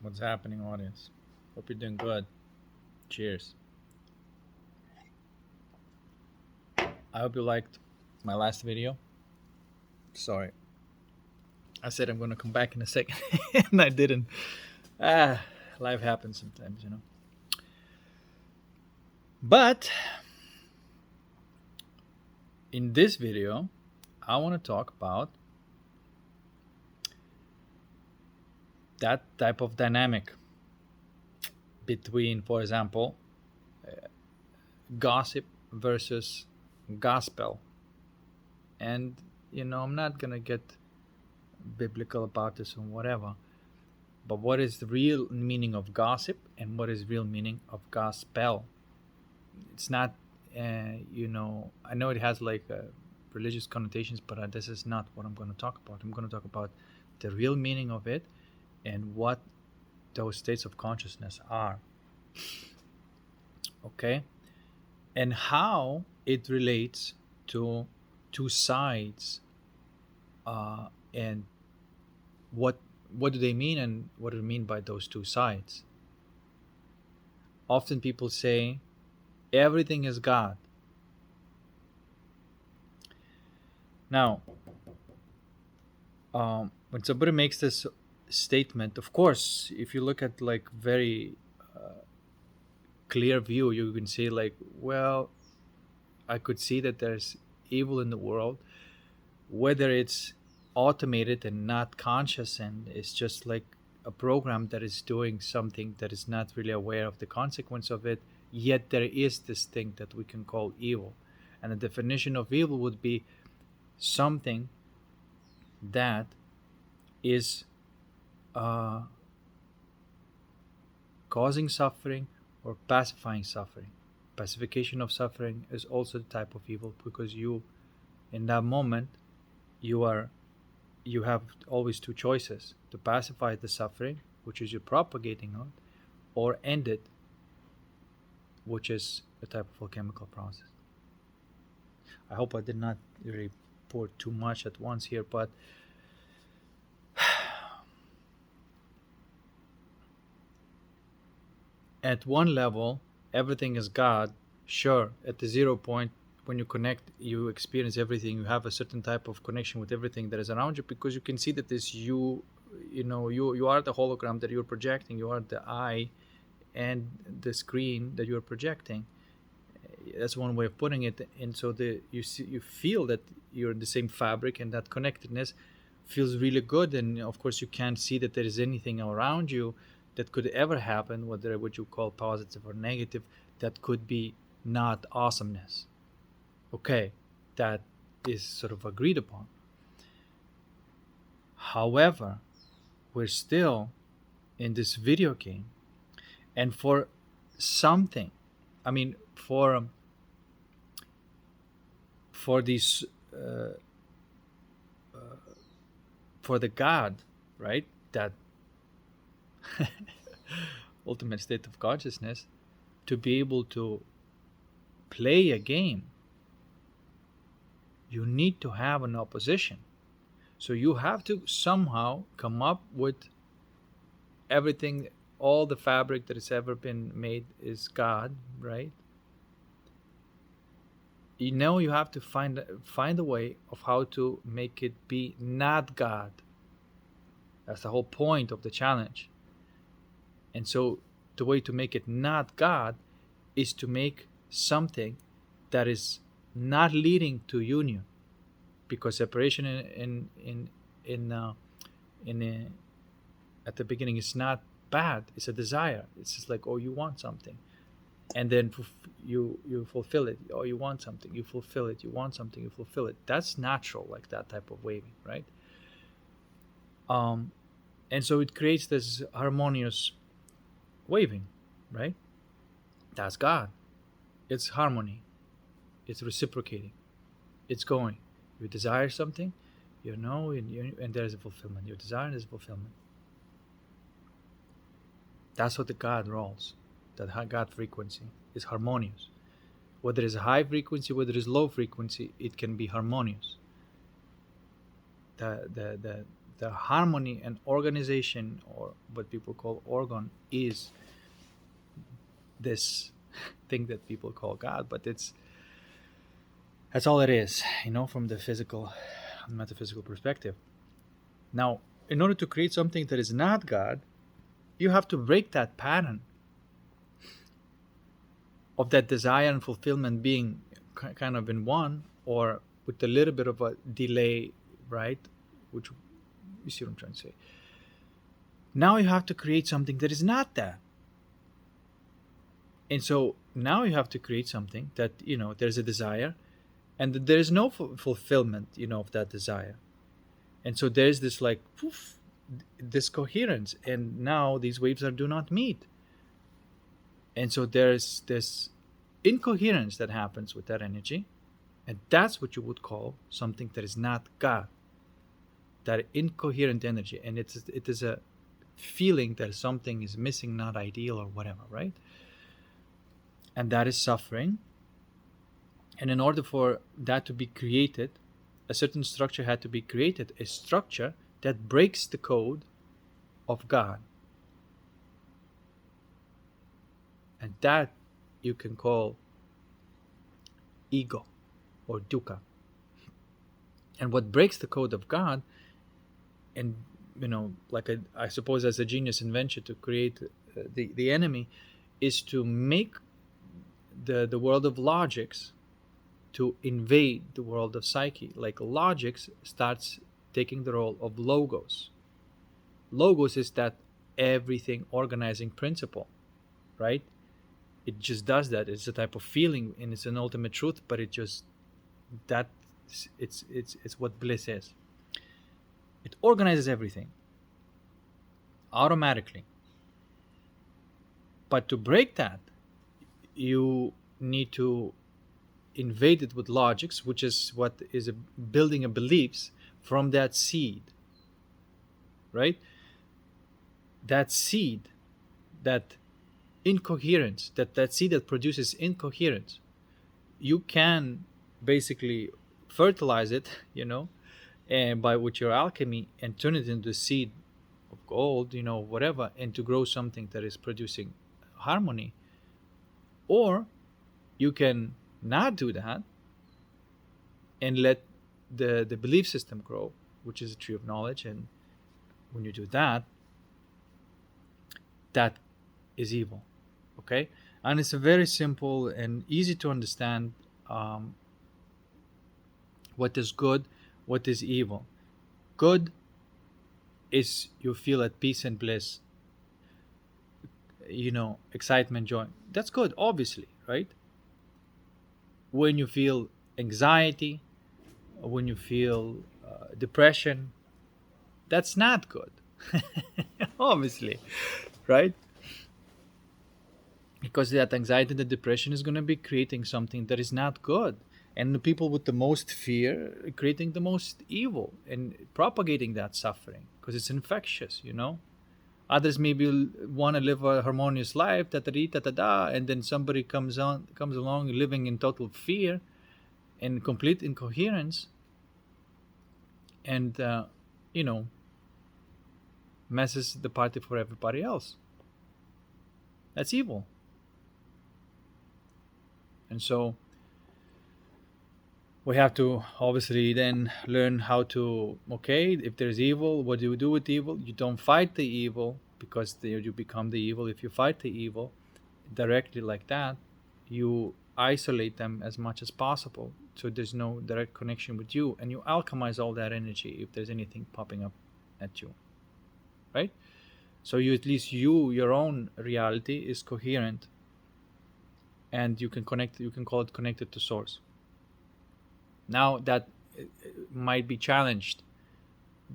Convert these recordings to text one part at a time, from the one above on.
What's happening, audience? Hope you're doing good. Cheers. I hope you liked my last video. Sorry, I said I'm gonna come back in a second, and I didn't. Ah, life happens sometimes. But in this video, I want to talk about that type of dynamic between, for example, gossip versus gospel. And I'm not gonna get biblical about this or whatever. But what is the real meaning of gossip and what is real meaning of gospel? It's not, I know it has like religious connotations, but this is not what I'm going to talk about. I'm going to talk about the real meaning of it and what those states of consciousness are. Okay? And how it relates to two sides, and what do they mean and what do they mean by those two sides. Often people say everything is God. Now, when somebody makes this statement, of course, if you look at like very clear view, you can say like, well, I could see that there's evil in the world, whether it's automated and not conscious, and it's just like a program that is doing something that is not really aware of the consequence of it. Yet there is this thing that we can call evil, and the definition of evil would be something that is uh, causing suffering or pacifying suffering. Pacification of suffering is also the type of evil, because you, in that moment, you are you have always two choices: to pacify the suffering, which is you propagating it, or end it, which is a type of alchemical process. I hope I did not really pour too much at once here, but at one level, everything is God. Sure, at the 0 point, when you connect, you experience everything. You have a certain type of connection with everything that is around you, because you can see that this you are the hologram that you're projecting. You are the eye and the screen that you're projecting. That's one way of putting it. And so you feel that you're in the same fabric, and that connectedness feels really good. And of course, you can't see that there is anything around you that could ever happen, whether what you call positive or negative, that could be not awesomeness. Okay, that is sort of agreed upon. However, we're still in this video game, and for something, I mean, for these for the God, right? That ultimate state of consciousness, to be able to play a game, you need to have an opposition. So you have to somehow come up with everything, all the fabric that has ever been made is God, right? You have to find a way of how to make it be not God. That's the whole point of the challenge. And so the way to make it not God is to make something that is not leading to union, because separation in at the beginning is not bad. It's a desire. It's just like, oh, you want something, and then you fulfill it. Oh, you want something, you fulfill it. You want something, you fulfill it. That's natural, like that type of waving, right? um and so it creates this harmonious waving, right? That's God. It's harmony. It's reciprocating. It's going. You desire something, and there is a fulfillment. You desire, and there's a fulfillment. That's what the God rolls. That God frequency is harmonious. Whether it's a high frequency, whether it's low frequency, it can be harmonious. The the harmony and organization, or what people call orgon, is this thing that people call God. But that's all it is, from the physical, metaphysical perspective. Now, in order to create something that is not God, you have to break that pattern of that desire and fulfillment being kind of in one, or with a little bit of a delay, right? Which, you see what I'm trying to say. Now you have to create something that is not that. And so now you have to create something that, there's a desire, and that there is no fulfillment, of that desire. And so there's this like, poof, this coherence, and now these waves do not meet. And so there's this incoherence that happens with that energy, and that's what you would call something that is not God. That incoherent energy, and it is a feeling that something is missing, not ideal or whatever, right? And that is suffering. And in order for that to be created, a certain structure had to be created, a structure that breaks the code of God. And that you can call ego or dukkha. And what breaks the code of God, and like I suppose as a genius invention to create the enemy, is to make the world of logics to invade the world of psyche. Like logics starts taking the role of logos. Logos is that everything organizing principle, right? It just does that. It's a type of feeling, and it's an ultimate truth, but it's what bliss is. It organizes everything automatically. But to break that, you need to invade it with logics, which is what is building a beliefs from that seed, right? That seed, that incoherence, that seed that produces incoherence, you can basically fertilize it, and with your alchemy, and turn it into a seed of gold, whatever, and to grow something that is producing harmony. Or you can not do that and let the belief system grow, which is a tree of knowledge. And when you do that, that is evil. Okay? And it's a very simple and easy to understand what is good, what is evil. Good is you feel at peace and bliss, excitement, joy. That's good, obviously, right? When you feel anxiety, when you feel depression, that's not good. Obviously, right? Because that anxiety and the depression is going to be creating something that is not good. And the people with the most fear are creating the most evil and propagating that suffering because it's infectious, Others maybe want to live a harmonious life, and then somebody comes along living in total fear and complete incoherence, and messes the party for everybody else. That's evil. And so we have to obviously then learn how to, okay, if there's evil, what do you do with evil? You don't fight the evil, because you become the evil. If you fight the evil directly like that, you isolate them as much as possible, so there's no direct connection with you, and you alchemize all that energy if there's anything popping up at you, right? So you, at least your own reality is coherent, and you can call it connected to source. Now that might be challenged,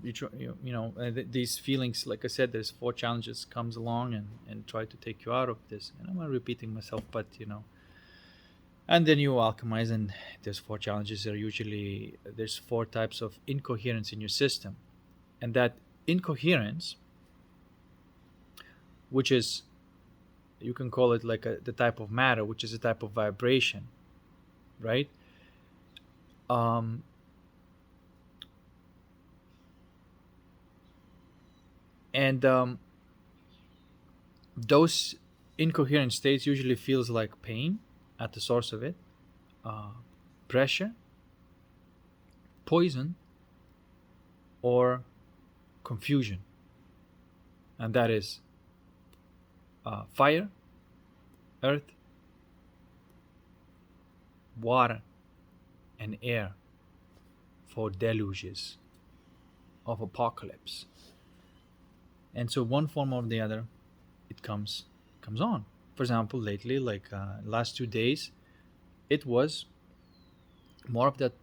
these feelings, like I said, there's 4 challenges comes along and try to take you out of this, and I'm not repeating myself, but and then you alchemize, and there's 4 challenges. There's 4 types of incoherence in your system, and that incoherence, which is, you can call it like the type of matter, which is a type of vibration, right? And those incoherent states usually feels like pain at the source of it, uh, pressure, poison, or confusion. And that is fire, earth, water, and air for deluges of apocalypse. And so one form or the other, it comes on. For example, lately, like last 2 days, it was more of that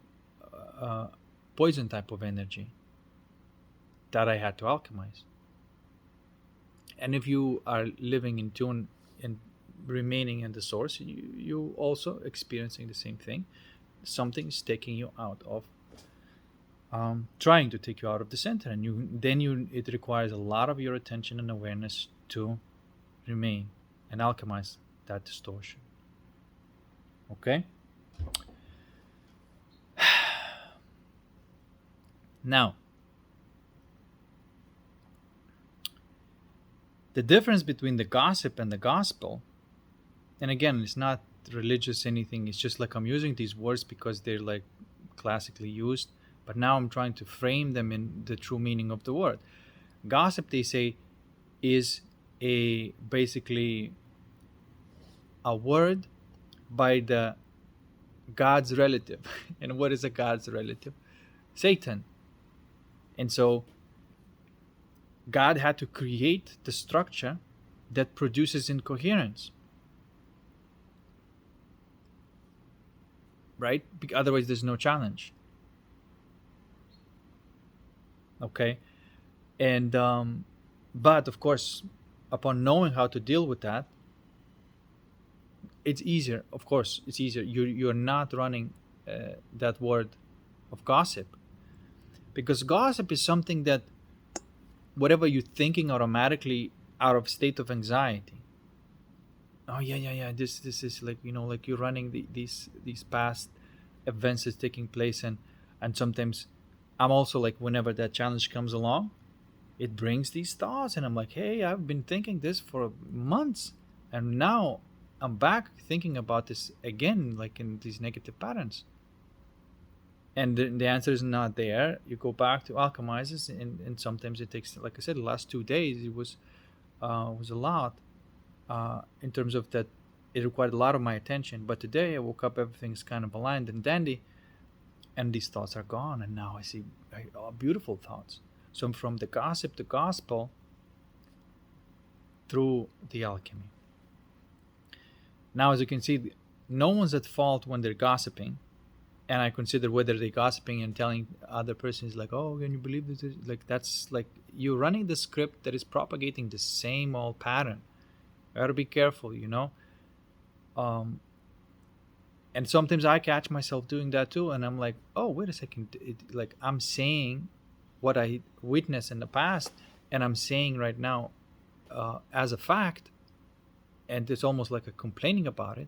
uh, poison type of energy that I had to alchemize. And if you are living in tune and remaining in the source, you also experiencing the same thing. Something is taking you out of, trying to take you out of the center, and it requires a lot of your attention and awareness to remain and alchemize that distortion. Okay. Now, the difference between the gossip and the gospel, and again, it's not religious anything, it's just like I'm using these words because they're like classically used, but now I'm trying to frame them in the true meaning of the word. Gossip, they say, is a basically a word by the God's relative. And what is a God's relative? Satan. And so God had to create the structure that produces incoherence, right? Otherwise, there's no challenge. Okay. And but of course, upon knowing how to deal with that, it's easier. Of course, it's easier. You're not running that word of gossip, because gossip is something that whatever you're thinking automatically out of state of anxiety. Oh yeah. This is like, like you're running these past events that's taking place, and sometimes I'm also like, whenever that challenge comes along, it brings these thoughts, and I'm like, hey, I've been thinking this for months, and now I'm back thinking about this again, like in these negative patterns. And the answer is not there. You go back to alchemizes, and sometimes it takes, like I said, the last 2 days it was a lot, in terms of that. It required a lot of my attention, but today I woke up, everything's kind of aligned and dandy, and these thoughts are gone, and now I see beautiful thoughts. So I'm from the gossip to gospel through the alchemy. Now, as you can see, no one's at fault when they're gossiping, and I consider whether they're gossiping and telling other persons like, "Oh, can you believe this?" Like, that's like you running the script that is propagating the same old pattern. You gotta be careful, Um, and sometimes I catch myself doing that too, and I'm like, "Oh, wait a second!" Like I'm saying what I witnessed in the past, and I'm saying right now as a fact, and it's almost like a complaining about it.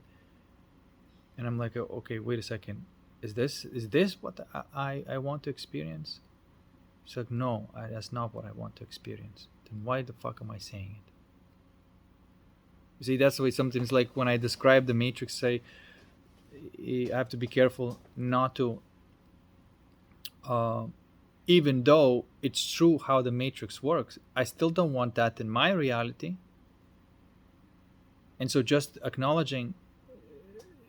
And I'm like, okay, wait a second, is this what I want to experience? It's like, no, that's not what I want to experience. Then why the fuck am I saying it? You see, that's why sometimes, like when I describe the matrix, say I have to be careful not to, uh, even though it's true how the matrix works, I still don't want that in my reality. And so just acknowledging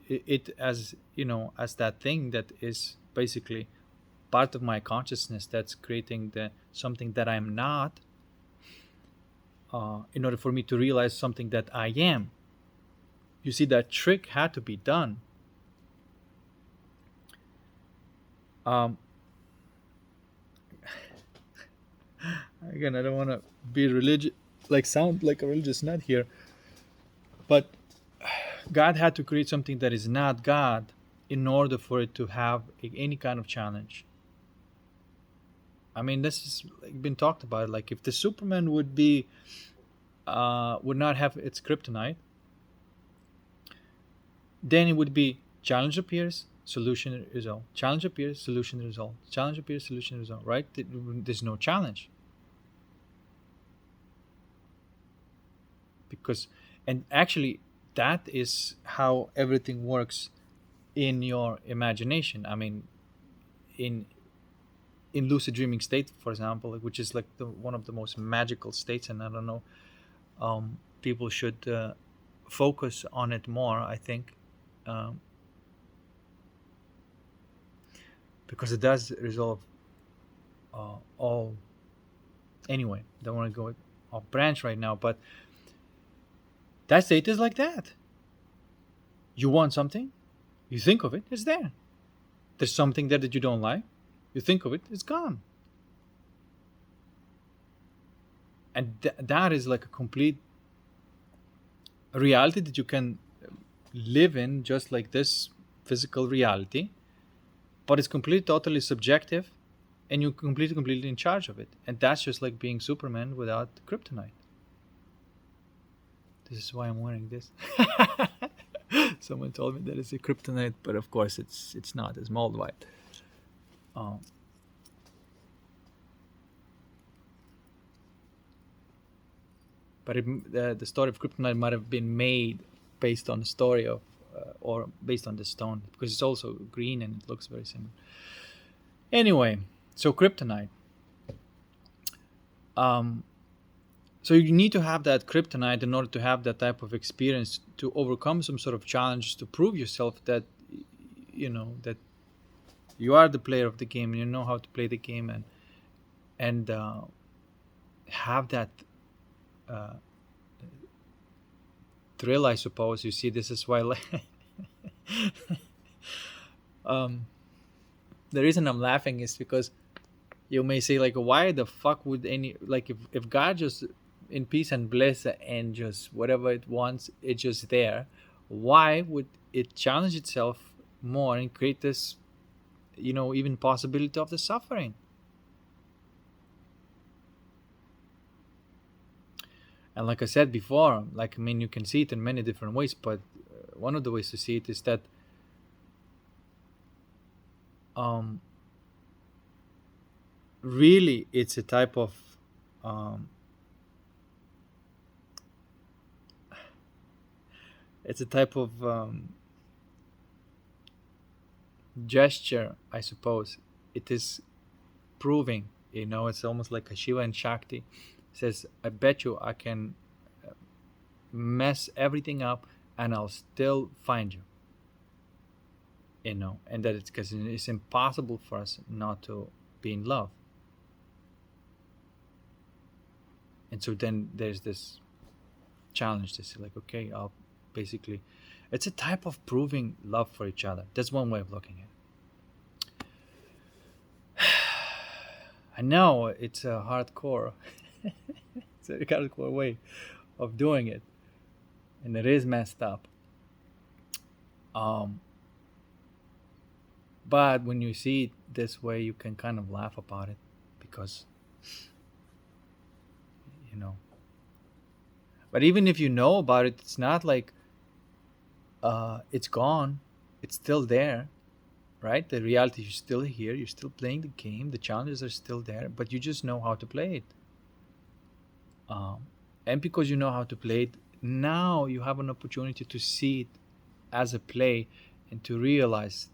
it as, as that thing that is basically part of my consciousness that's creating the something that I'm not, in order for me to realize something that I am. You see, that trick had to be done. um, Again, I don't want to be religious, like sound like a religious nut here, but God had to create something that is not God in order for it to have any kind of challenge. I mean, this has like been talked about. Like if the Superman would not have its kryptonite, then it would be challenge appears, solution result, challenge appears, solution result, challenge appears, solution result. Right? There's no challenge. because, and actually that is how everything works in your imagination. I mean, in lucid dreaming state, for example, like, which is like one of the most magical states, and I don't know, people should focus on it more, I think, um, because it does resolve all. Anyway, don't want to go off branch right now, but that state is like that. You want something, you think of it, it's there. There's something there that you don't like, you think of it, it's gone. And that is like a complete reality that you can live in, just like this physical reality, but it's completely totally subjective, and you're completely in charge of it. And that's just like being Superman without kryptonite. This is why I'm wearing this. Someone told me that it's a kryptonite, but of course it's not. It's mold white. Um, but the story of kryptonite might have been made based on the story of, or based on the stone, because it's also green and it looks very similar. Anyway, so kryptonite. So you need to have that kryptonite in order to have that type of experience, to overcome some sort of challenge, to prove yourself that that you are the player of the game, and you know how to play the game, and have that thrill, I suppose. You see, this is why the reason I'm laughing is because you may say, like, why the fuck would any, like, if God just in peace and bliss and just whatever it wants, it's just there, why would it challenge itself more and create this, even possibility of the suffering? And like I said before, like, I mean, you can see it in many different ways, but one of the ways to see it is that really it's a type of gesture, I suppose. It is proving, it's almost like a Shiva and Shakti. It says, I bet you I can mess everything up and I'll still find you. And that it's because it's impossible for us not to be in love. And so then there's this challenge to say, like, okay, I'll basically, it's a type of proving love for each other. That's one way of looking at it. I know it's a hardcore, it's a hardcore way of doing it, and it is messed up. But when you see it this way, you can kind of laugh about it, because but even if you know about it, it's not like it's gone. It's still there, right? The reality is still here. You're still playing the game. The challenges are still there, but you just know how to play it. And because you know how to play it, now you have an opportunity to see it as a play, and to realize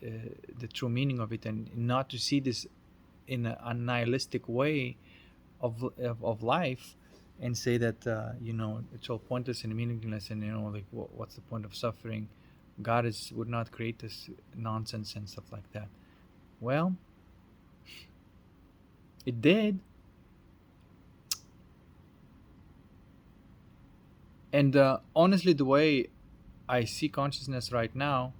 the true meaning of it, and not to see this in a nihilistic way of life, and say that it's all pointless and meaningless, and like, what's the point of suffering? God would not create this nonsense and stuff like that. Well, it did. And honestly, the way I see consciousness right now,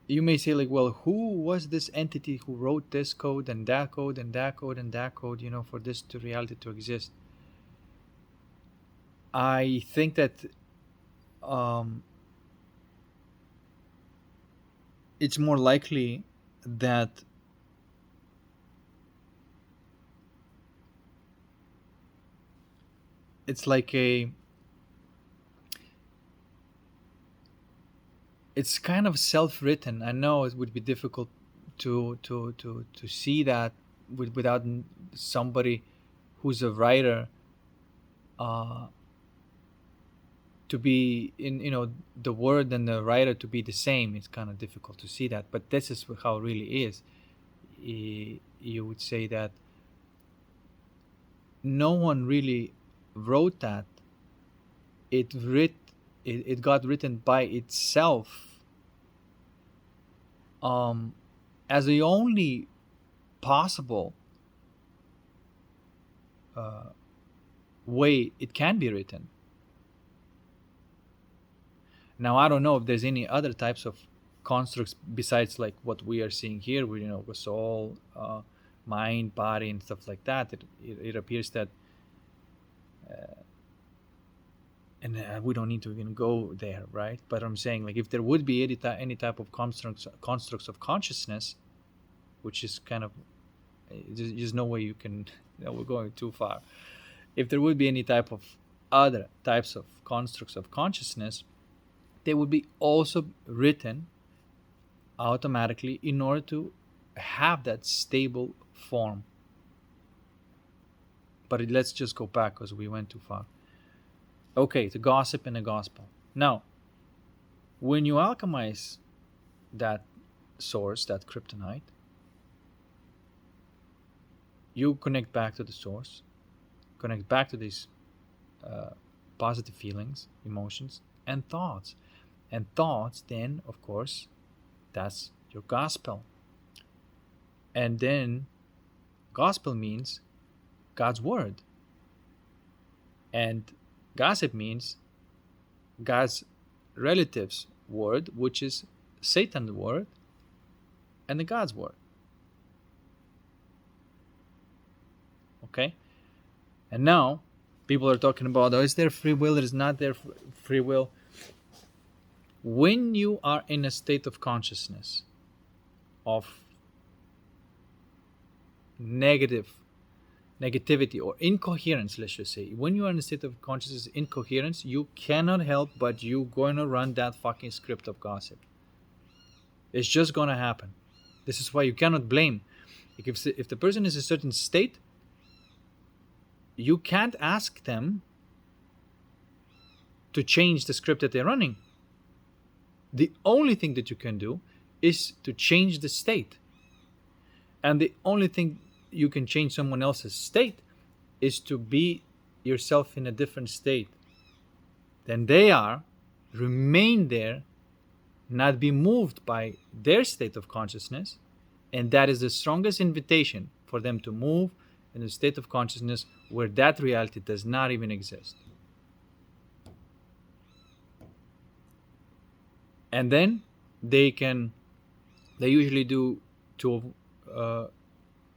you may say, like, well, who was this entity who wrote this code and that code and that code and that code, for this to reality to exist? I think that it's more likely that it's like it's kind of self-written. I know it would be difficult to see that without somebody who's a writer, uh, to be in, the word and the writer to be the same. It's kind of difficult to see that, but this is how it really is. You would say that no one really wrote that. It got written by itself, as the only possible way it can be written. Now, I don't know if there's any other types of constructs besides like what we are seeing here, with with soul, mind, body, and stuff like that. It appears that, and we don't need to even go there, right? But I'm saying, like, if there would be any type of constructs of consciousness, which is kind of, there's no way you can, we're going too far. If there would be any type of other types of constructs of consciousness, they would be also written automatically in order to have that stable form. But let's just go back because we went too far. Okay, the gossip and the gospel. Now, when you alchemize that source, that kryptonite, you connect back to the source, connect back to these positive feelings, emotions, and thoughts. And thoughts, then, of course, that's your gospel. And then gospel means God's word. And gossip means God's relative's word, which is Satan's word and the God's word. Okay? And now people are talking about, is there free will? Is not there free will? When you are in a state of consciousness of negativity or incoherence, let's just say, when you are in a state of consciousness incoherence, you cannot help but you going to run that fucking script of gossip. It's just going to happen. This is why you cannot blame. If the person is in a certain state, you can't ask them to change the script that they're running. The only thing that you can do is to change the state. And the only thing you can change someone else's state is to be yourself in a different state than they are, remain there, not be moved by their state of consciousness. And that is the strongest invitation for them to move in a state of consciousness where that reality does not even exist. And then they usually do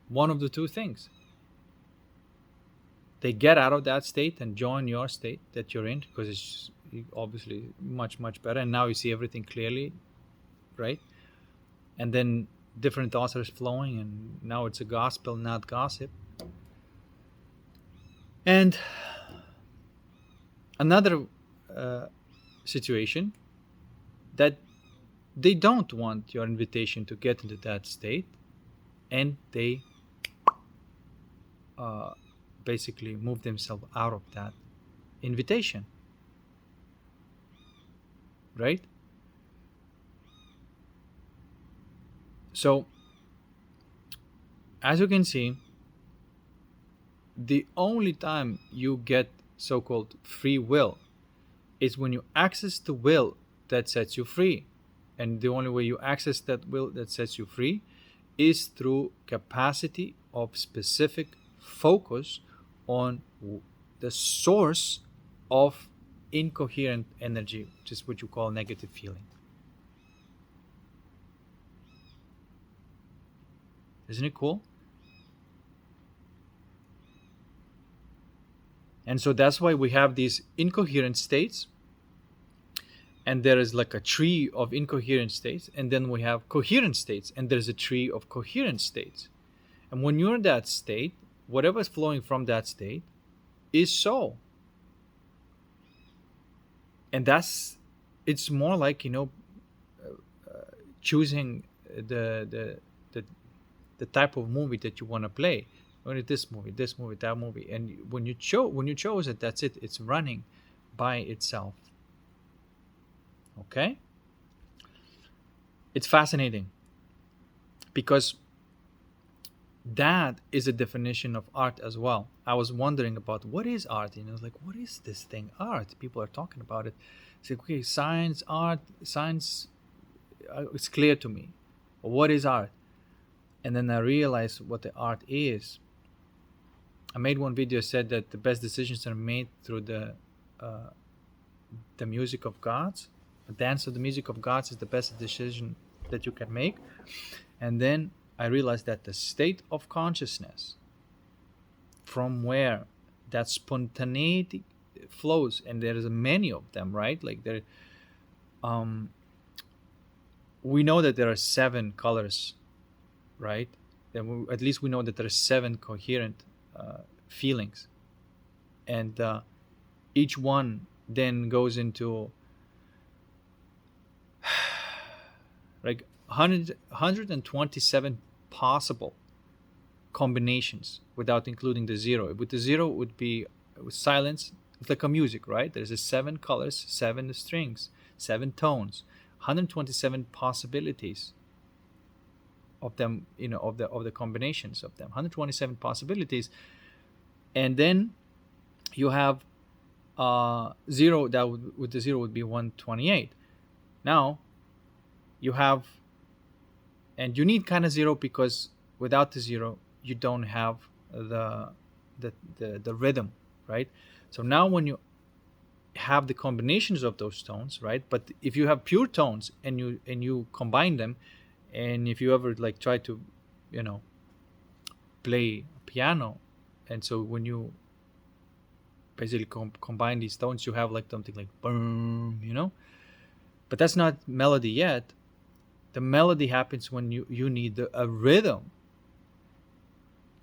one of the two things. They get out of that state and join your state that you're in, because it's obviously much, much better. And now you see everything clearly, right? And then different thoughts are flowing, and now it's a gospel, not gossip. And another situation, that they don't want your invitation to get into that state, and they basically move themselves out of that invitation, right? So, as you can see, the only time you get so-called free will is when you access the will that sets you free. And the only way you access that will that sets you free is through capacity of specific focus on the source of incoherent energy, which is what you call negative feeling. Isn't it cool? And so that's why we have these incoherent states, and there is like a tree of incoherent states, and then we have coherent states, and there's a tree of coherent states. And when you're in that state, whatever is flowing from that state is so. And it's more like, choosing the the type of movie that you want to play. Only this movie, that movie, and when you chose it, that's it. It's running by itself. Okay, it's fascinating because that is a definition of art as well. I was wondering about what is art, like, what is this thing, art? People are talking about it. It's like, okay, science, art, science. It's clear to me. What is art? And then I realized what the art is. I made one video, said that the best decisions are made through the music of gods. The dance of the music of gods is the best decision that you can make. And then I realized that the state of consciousness, from where that spontaneity flows, and there is many of them, right? Like there, we know that there are 7 colors, right? Then at least we know that there are 7 coherent feelings, and each one then goes into like 127 possible combinations without including the 0. With the 0 it would be with silence. It's like a music, right? There's a 7 colors, 7 strings, 7 tones, 127 possibilities of them, of the combinations of them, 127 possibilities. And then you have 0, that with the 0 would be 128. Now you have, and you need kind of 0, because without the 0 you don't have the rhythm, right? So now when you have the combinations of those tones, right? But if you have pure tones and you combine them, and if you ever like try to play piano, and so when you basically combine these tones, you have like something like boom, but that's not melody yet. The melody happens when you need a rhythm.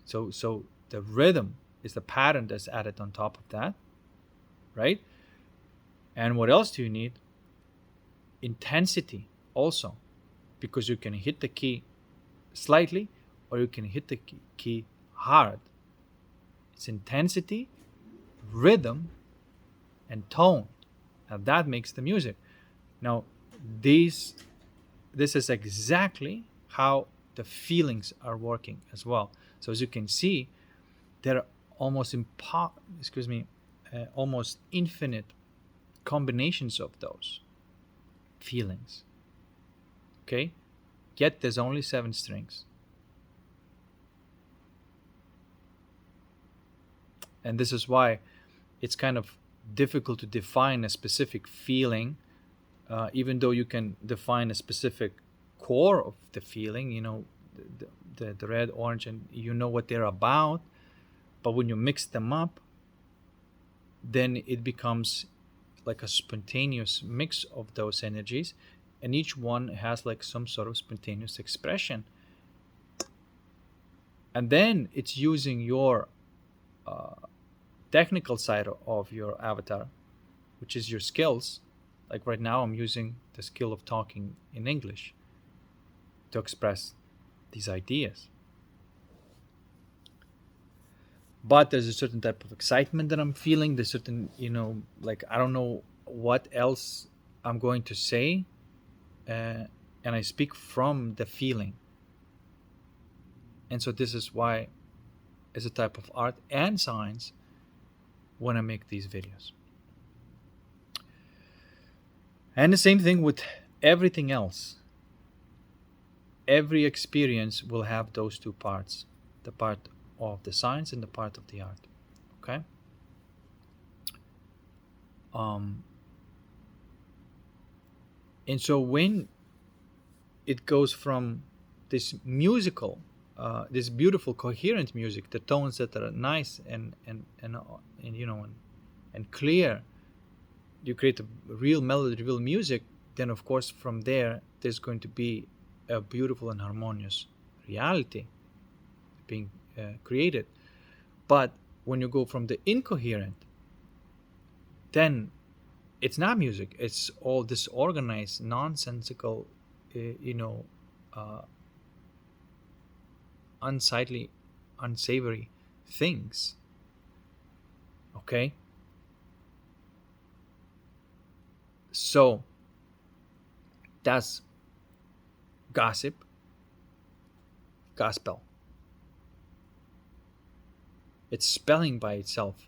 So the rhythm is the pattern that's added on top of that, right? And what else do you need? Intensity also, because you can hit the key slightly or you can hit the key hard. It's intensity, rhythm, and tone. Now that makes the music. Now this is exactly how the feelings are working as well. So as you can see, there are almost almost infinite combinations of those feelings. Okay, yet there's only 7 strings, and this is why it's kind of difficult to define a specific feeling, even though you can define a specific core of the feeling, the red, orange, and what they're about. But when you mix them up, then it becomes like a spontaneous mix of those energies, and each one has like some sort of spontaneous expression. And then it's using your technical side of your avatar, which is your skills. Like right now I'm using the skill of talking in English to express these ideas. But there's a certain type of excitement that I'm feeling. There's certain, like I don't know what else I'm going to say, and I speak from the feeling. And so this is why, as a type of art and science, when I make these videos. And the same thing with everything else. Every experience will have those 2 parts, the part of the science and the part of the art. Okay? And so when it goes from this musical, this beautiful coherent music, the tones that are nice and clear, you create a real melody, real music, then of course from there's going to be a beautiful and harmonious reality being created. But when you go from the incoherent, then it's not music, it's all disorganized, nonsensical, unsightly, unsavory things. Okay? So that's gossip, gospel. It's spelling by itself,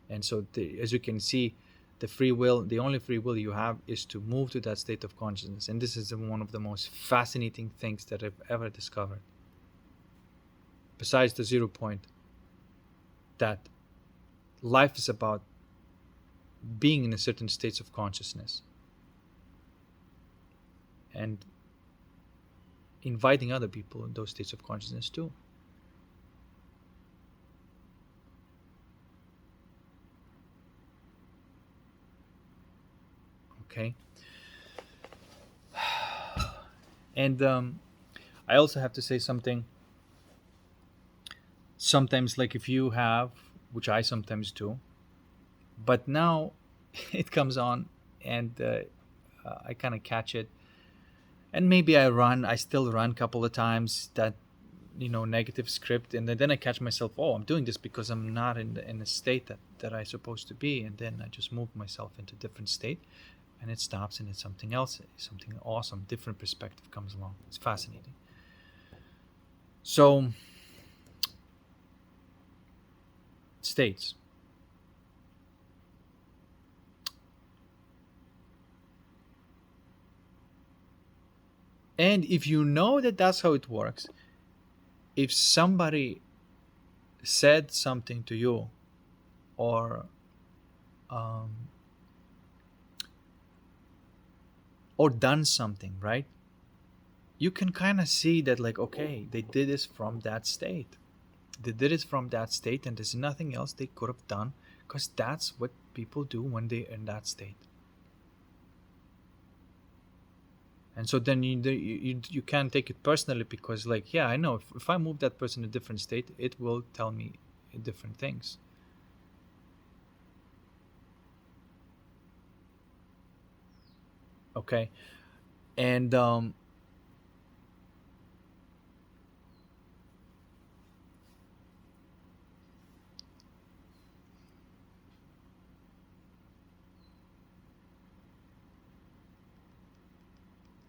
And so, as you can see, the only free will you have is to move to that state of consciousness. And this is one of the most fascinating things that I've ever discovered. Besides the 0 point, that life is about being in a certain states of consciousness and inviting other people in those states of consciousness too. Okay. And I also have to say something. Sometimes, like if you have, which I sometimes do, but now it comes on, and I kind of catch it, and maybe I still run a couple of times that negative script, and then I catch myself, oh, I'm doing this because I'm not in a state that I supposed to be, and then I just move myself into a different state, and it stops, and it's something else, something awesome, different perspective comes along. It's fascinating. So, states. And if you know that that's how it works, if somebody said something to you, or um, or done something, right? You can kind of see that, like, okay, they did this from that state. They did it from that state, and there's nothing else they could have done, because that's what people do when they're in that state. And so then you can't take it personally, because, like, yeah, I know if I move that person to a different state, it will tell me different things. Okay. And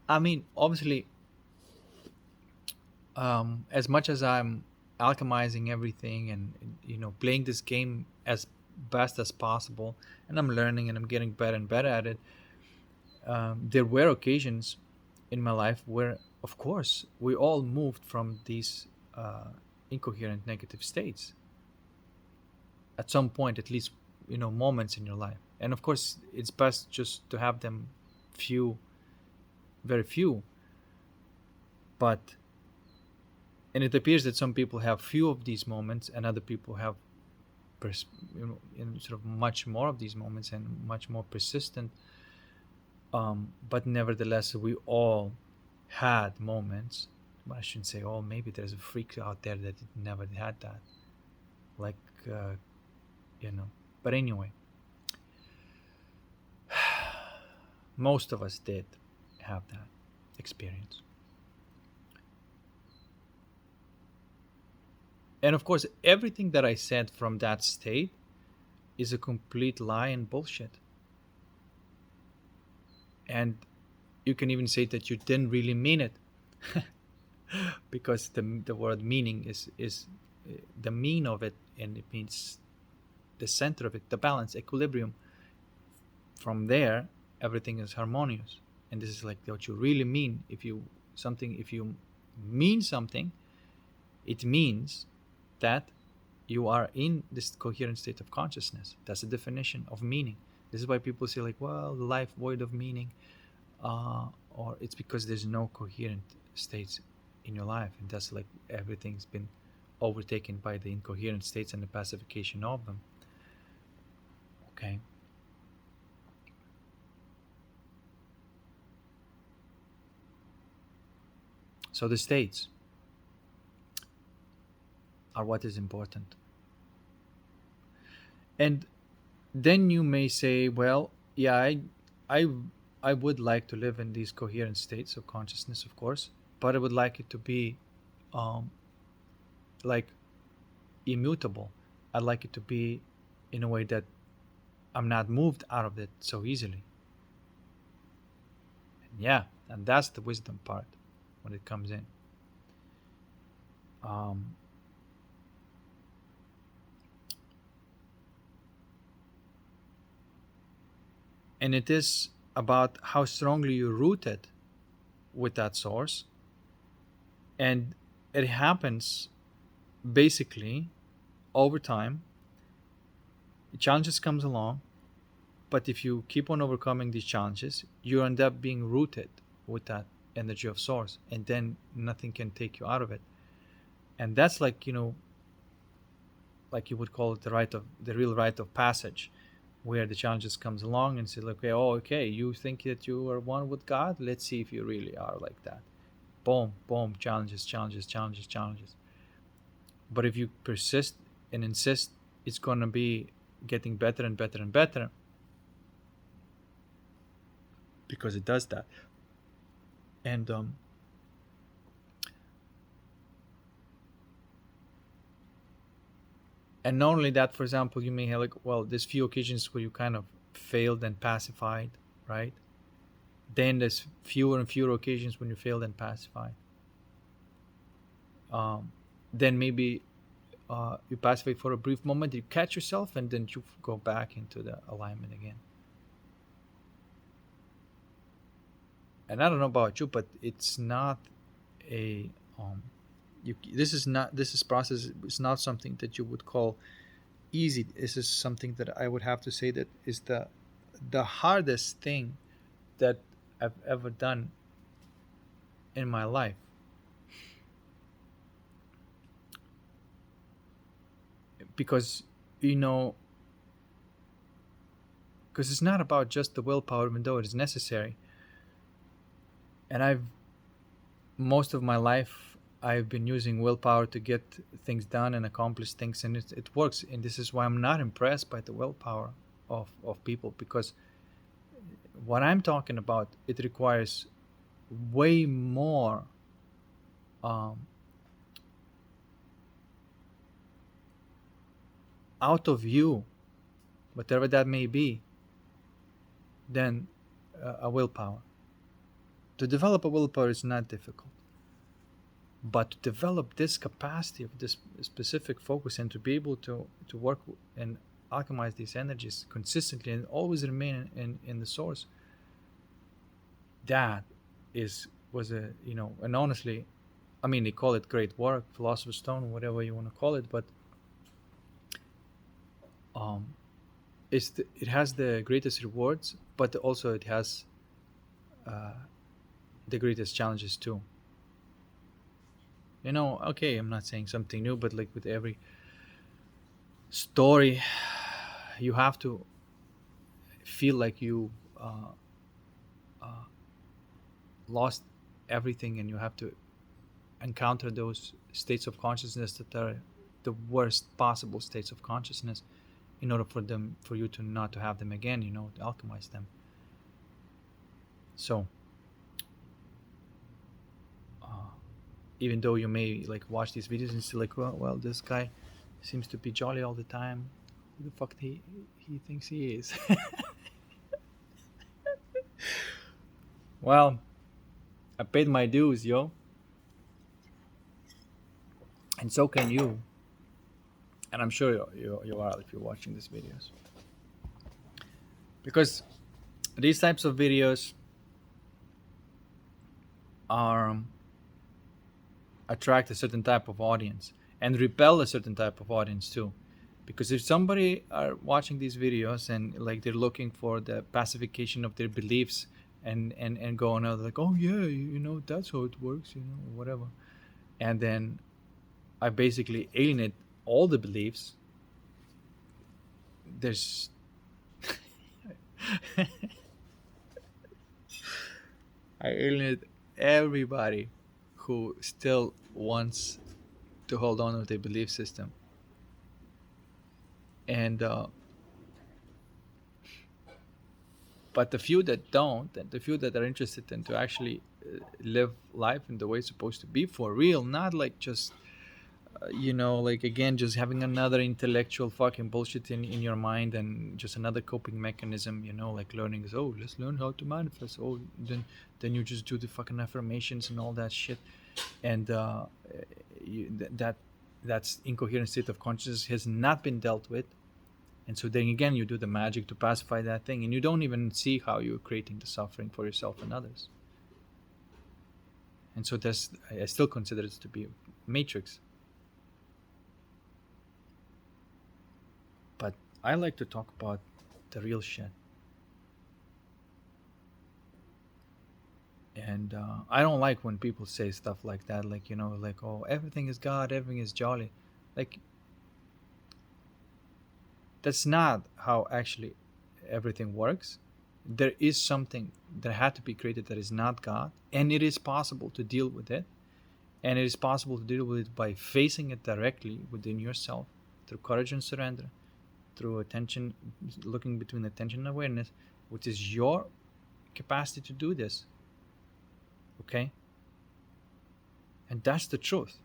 I mean, obviously, as much as I'm alchemizing everything, and playing this game as best as possible, and I'm learning and I'm getting better and better at it, there were occasions in my life where, of course, we all moved from these incoherent negative states at some point, at least, moments in your life. And of course, it's best just to have them few, very few. But and it appears that some people have few of these moments, and other people have sort of much more of these moments, and much more persistent. But nevertheless, we all had moments. But I shouldn't say all. Maybe there's a freak out there that never had that, like but anyway, most of us did have that experience. And of course, everything that I said from that state is a complete lie and bullshit. And you can even say that you didn't really mean it, because the word meaning is the mean of it, and it means the center of it, the balance, equilibrium. From there, everything is harmonious. And this is like what you really mean. If you mean something, it means that you are in this coherent state of consciousness. That's the definition of meaning. This is why people say, like, well, life void of meaning, or it's because there's no coherent states in your life, and that's like everything's been overtaken by the incoherent states and the pacification of them. Okay. So the states are what is important. And then you may say, well, yeah, I I would like to live in these coherent states of consciousness, of course, but I would like it to be um, like immutable. I'd like it to be in a way that I'm not moved out of it so easily. And yeah, and that's the wisdom part when it comes in. Um, and it is about how strongly you're rooted with that source. And it happens basically over time. Challenges comes along, but if you keep on overcoming these challenges, you end up being rooted with that energy of source, and then nothing can take you out of it. And that's like, like you would call it the real rite of passage, where the challenges comes along and say, okay, oh, okay, you think that you are one with God? Let's see if you really are like that. Boom, boom, challenges, challenges, challenges, challenges. But if you persist and insist, it's going to be getting better and better and better, because it does that. And not only that, for example, you may have like, well, there's few occasions where you kind of failed and pacified, right? Then there's fewer and fewer occasions when you failed and pacified. Then maybe you pacify for a brief moment, you catch yourself, and then you go back into the alignment again. And I don't know about you, but it's not a this process is not something that you would call easy. This is something that I would have to say that is the hardest thing that I've ever done in my life. Because because it's not about just the willpower, even though it is necessary. And most of my life I've been using willpower to get things done and accomplish things, and it works. And this is why I'm not impressed by the willpower of people, because what I'm talking about, it requires way more out of you, whatever that may be, than a willpower. To develop a willpower is not difficult, but to develop this capacity of this specific focus and to be able to work and alchemize these energies consistently and always remain in the source, that was a and honestly, I mean, they call it great work, philosopher's stone, whatever you want to call it, but it has the greatest rewards, but also it has the greatest challenges too. Okay, I'm not saying something new, but like with every story, you have to feel like you lost everything, and you have to encounter those states of consciousness that are the worst possible states of consciousness, in order for you to not to have them again, to alchemize them. So even though you may like watch these videos and say like, well, this guy seems to be jolly all the time, who the fuck he thinks he is? Well, I paid my dues, yo, and so can you. And I'm sure you are if you're watching these videos, because these types of videos are attract a certain type of audience and repel a certain type of audience too. Because if somebody are watching these videos and like they're looking for the pacification of their beliefs and going out like, oh yeah, that's how it works, whatever, and then I basically alienate all the beliefs, there's I alienate everybody who still wants to hold on to their belief system. And but the few that don't, and the few that are interested in to actually live life in the way it's supposed to be for real, not like just like again just having another intellectual fucking bullshit in your mind and just another coping mechanism, like learning is, oh, let's learn how to manifest. Oh, then you just do the fucking affirmations and all that shit. And that's incoherent state of consciousness has not been dealt with. And so then again you do the magic to pacify that thing, and you don't even see how you're creating the suffering for yourself and others. And so I still consider it to be matrix. But I like to talk about the real shit. And I don't like when people say stuff like that, like, like, oh, everything is God, everything is jolly. Like, that's not how actually everything works. There is something that had to be created that is not God, and it is possible to deal with it. And it is possible to deal with it by facing it directly within yourself through courage and surrender, through attention, looking between attention and awareness, which is your capacity to do this. Okay? And that's the truth.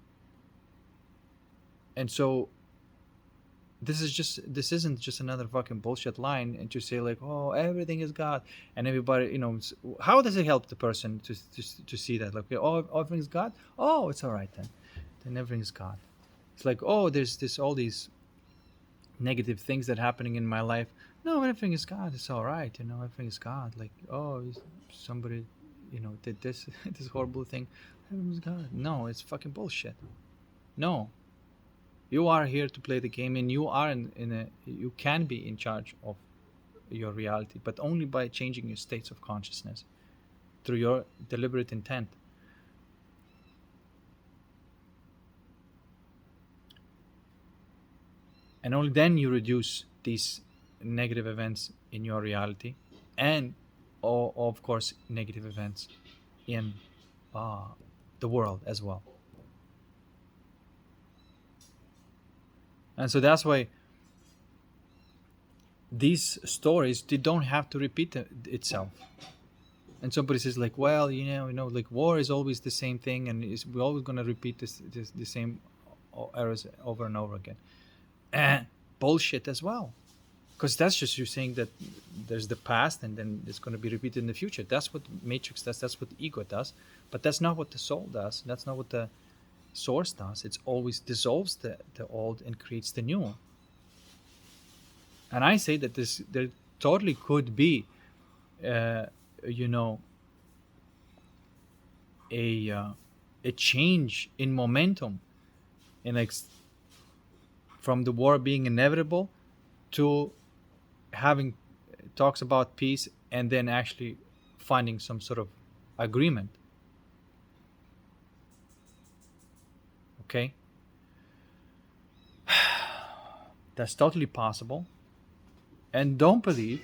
And so this isn't just another fucking bullshit line and to say like, oh, everything is God, and everybody, how does it help the person to see that, like, oh, everything's God, oh, it's all right, then everything's God. It's like, oh, there's all these negative things that are happening in my life. No, everything is God, it's all right, everything is God. Like, oh, somebody did this this horrible thing, everything's God. No, it's fucking bullshit. No, you are here to play the game, and you are you can be in charge of your reality, but only by changing your states of consciousness through your deliberate intent. And only then you reduce these negative events in your reality, and of course negative events in the world as well. And so that's why these stories, they don't have to repeat itself. And somebody says like, well, like war is always the same thing, and we're always going to repeat the same errors over and over again. Bullshit as well, because that's just you saying that there's the past and then it's going to be repeated in the future. That's what matrix does, that's what the ego does, but that's not what the soul does, that's not what the source does. It always dissolves the old and creates the new. And I say that there totally could be a change in momentum, in like from the war being inevitable to having talks about peace and then actually finding some sort of agreement. Okay? That's totally possible. And don't believe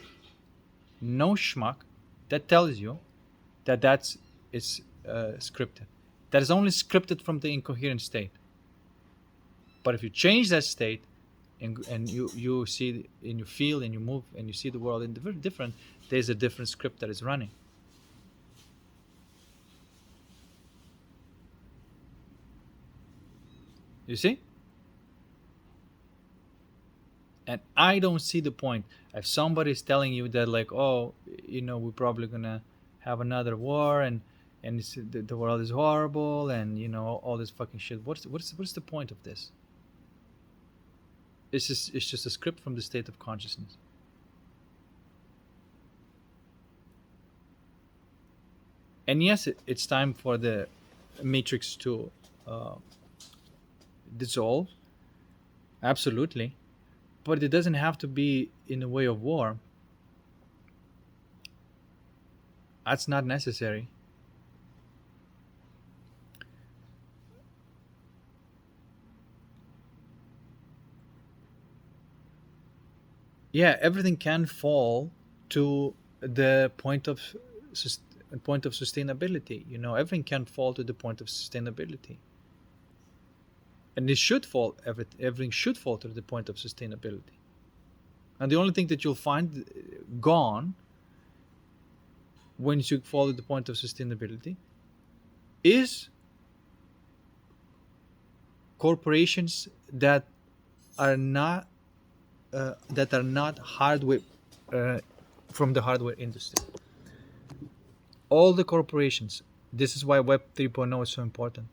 no schmuck that tells you that it's scripted. That is only scripted from the incoherent state. But if you change that state and you see and you feel and you move and you see the world in different, there's a different script that is running. You see? And I don't see the point. If somebody's telling you that like, oh, we're probably gonna have another war and the world is horrible and all this fucking shit, what's the point of this? It's just a script from the state of consciousness. And yes, it's time for the matrix to dissolve. Absolutely. But it doesn't have to be in a way of war. That's not necessary. Yeah, everything can fall to the point of sustainability. Everything can fall to the point of sustainability, and it should fall. Everything should fall to the point of sustainability. And the only thing that you'll find gone when you fall to the point of sustainability is corporations that are not hardware uh, from the hardware industry. All the corporations. This is why Web 3.0 is so important.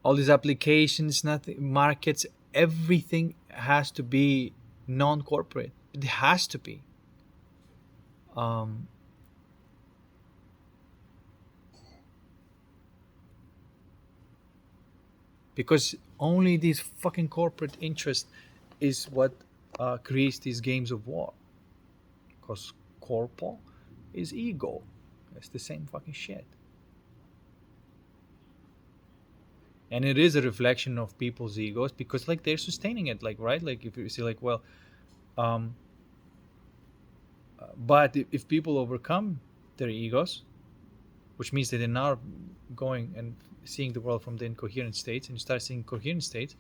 All these applications, nothing, markets, everything has to be non-corporate. It has to be. Um, because only these fucking corporate interest is what creates these games of war. Because corpo is ego. It's the same fucking shit. And it is a reflection of people's egos because like they're sustaining it, like, right, like if you see like, well, um but if people overcome their egos, which means that they're now going and seeing the world from the incoherent states and you start seeing coherent states,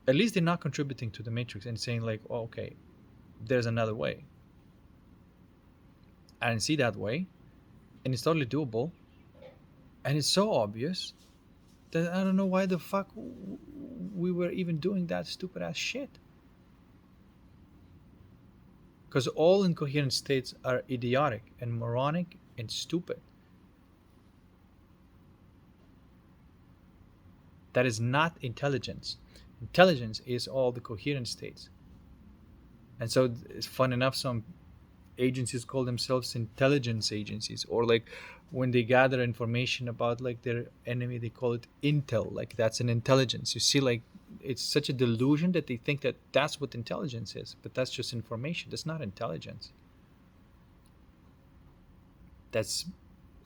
at least they're not contributing to the matrix and saying like, oh, okay, there's another way. I didn't see that way, and it's totally doable, and it's so obvious that I don't know why the fuck we were even doing that stupid ass shit. Because all incoherent states are idiotic and moronic and stupid. That is not intelligence. Intelligence is all the coherent states. And so it's fun enough, some agencies call themselves intelligence agencies, or like when they gather information about like their enemy, they call it intel, like that's an intelligence. You see, like it's such a delusion that they think that that's what intelligence is, but that's just information. That's not intelligence. That's,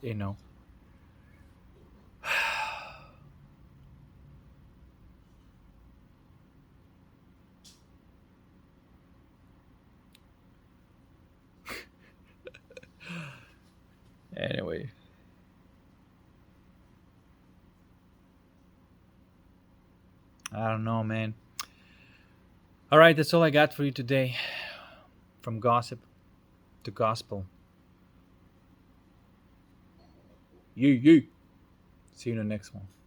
you know. Anyway, I don't know, man. All right, that's all I got for you today. From gossip to gospel. You. See you in the next one.